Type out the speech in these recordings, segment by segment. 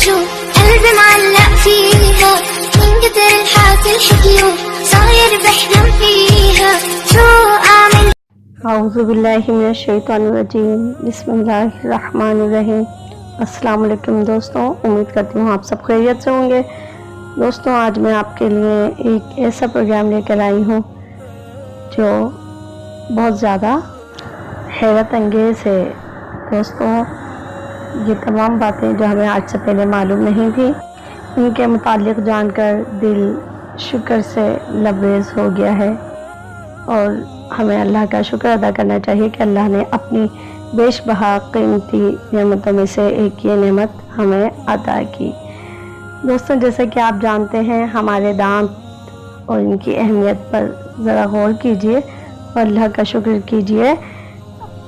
شو قلبي معلق فيها من كتر الحاصل حكيو صاير بحلم فيها شو أعمل. اعوذ باللہ من الشیطان الرجیم بسم اللہ الرحمن الرحیم۔ السلام علیکم دوستوں، امید کرتی ہوں آپ سب خیریت سے ہوں گے۔ دوستوں، آج میں آپ کے لیے ایک ایسا پروگرام لے کر آئی ہوں جو بہت زیادہ حیرت انگیز ہے۔ دوستوں، یہ تمام باتیں جو ہمیں آج سے پہلے معلوم نہیں تھی، ان کے متعلق جان کر دل شکر سے لبریز ہو گیا ہے، اور ہمیں اللہ کا شکر ادا کرنا چاہیے کہ اللہ نے اپنی بیش بہا قیمتی نعمتوں میں سے ایک یہ نعمت ہمیں عطا کی۔ دوستوں، جیسا کہ آپ جانتے ہیں، ہمارے دانت اور ان کی اہمیت پر ذرا غور کیجئے اور اللہ کا شکر کیجئے۔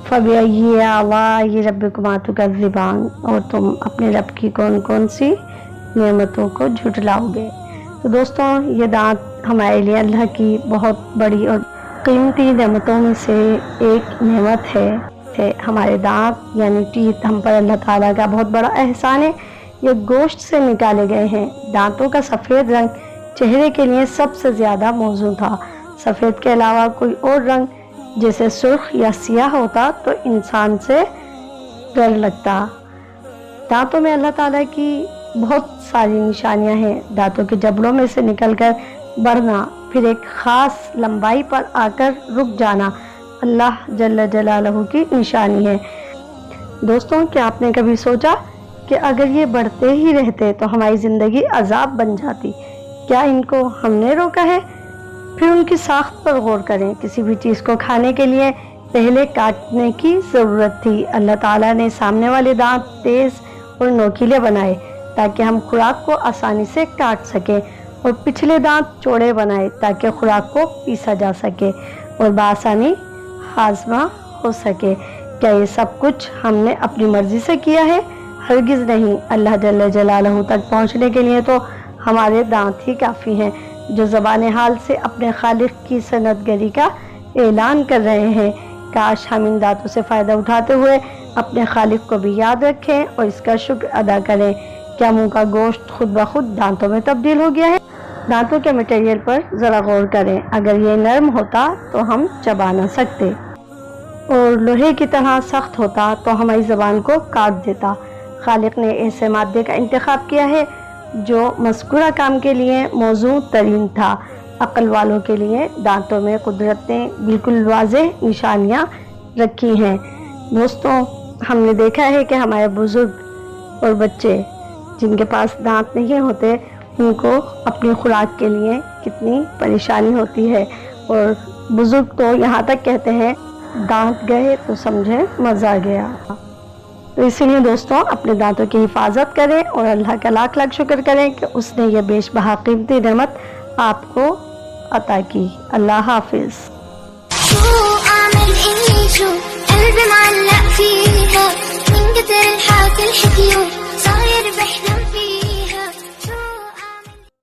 فَبِأَيِّ آلَاءِ رَبِّكُمَا تُكَذِّبَانِ، اور تم اپنے رب کی کون کون سی نعمتوں کو جھٹلاؤ گے۔ تو دوستوں، یہ دانت ہمارے لیے اللہ کی بہت بڑی اور قیمتی نعمتوں میں سے ایک نعمت ہے۔ ہمارے دانت یعنی ٹیتھ ہم پر اللہ تعالیٰ کا بہت بڑا احسان ہے۔ یہ گوشت سے نکالے گئے ہیں۔ دانتوں کا سفید رنگ چہرے کے لیے سب سے زیادہ موزوں تھا۔ سفید کے علاوہ کوئی اور رنگ جیسے سرخ یا سیاہ ہوتا تو انسان سے ڈر لگتا۔ دانتوں میں اللہ تعالیٰ کی بہت ساری نشانیاں ہیں۔ دانتوں کے جبڑوں میں سے نکل کر بڑھنا، پھر ایک خاص لمبائی پر آ کر رک جانا اللہ جل جلالہ کی نشانی ہے۔ دوستوں، کیا آپ نے کبھی سوچا کہ اگر یہ بڑھتے ہی رہتے تو ہماری زندگی عذاب بن جاتی؟ کیا ان کو ہم نے روکا ہے؟ پھر ان کی ساخت پر غور کریں۔ کسی بھی چیز کو کھانے کے لیے پہلے کاٹنے کی ضرورت تھی۔ اللہ تعالیٰ نے سامنے والے دانت تیز اور نوکیلے بنائے تاکہ ہم خوراک کو آسانی سے کاٹ سکیں، اور پچھلے دانت چوڑے بنائے تاکہ خوراک کو پیسا جا سکے اور بآسانی ہاضمہ ہو سکے۔ کیا یہ سب کچھ ہم نے اپنی مرضی سے کیا ہے؟ ہرگز نہیں۔ اللہ جل جلالہ تک پہنچنے کے لیے تو ہمارے دانت ہی کافی ہیں، جو زبان حال سے اپنے خالق کی صنعت گری کا اعلان کر رہے ہیں۔ کاش ہم ان دانتوں سے فائدہ اٹھاتے ہوئے اپنے خالق کو بھی یاد رکھیں اور اس کا شکر ادا کریں۔ کیا منہ کا گوشت خود بخود دانتوں میں تبدیل ہو گیا ہے؟ دانتوں کے مٹیریل پر ذرا غور کریں۔ اگر یہ نرم ہوتا تو ہم چبا نہ سکتے، اور لوہے کی طرح سخت ہوتا تو ہماری زبان کو کاٹ دیتا۔ خالق نے ایسے مادے کا انتخاب کیا ہے جو مذکورہ کام کے لیے موزوں ترین تھا۔ عقل والوں کے لیے دانتوں میں قدرت نے بالکل واضح نشانیاں رکھی ہیں۔ دوستوں، ہم نے دیکھا ہے کہ ہمارے بزرگ اور بچے جن کے پاس دانت نہیں ہوتے، ان کو اپنی خوراک کے لیے کتنی پریشانی ہوتی ہے، اور بزرگ تو یہاں تک کہتے ہیں دانت گئے تو سمجھے مزہ گیا۔ تو اسی لیے دوستوں، اپنے دانتوں کی حفاظت کریں اور اللہ کا لاکھ لاکھ شکر کریں کہ اس نے یہ بیش بہا قیمتی نعمت آپ کو عطا کی۔ اللہ حافظ۔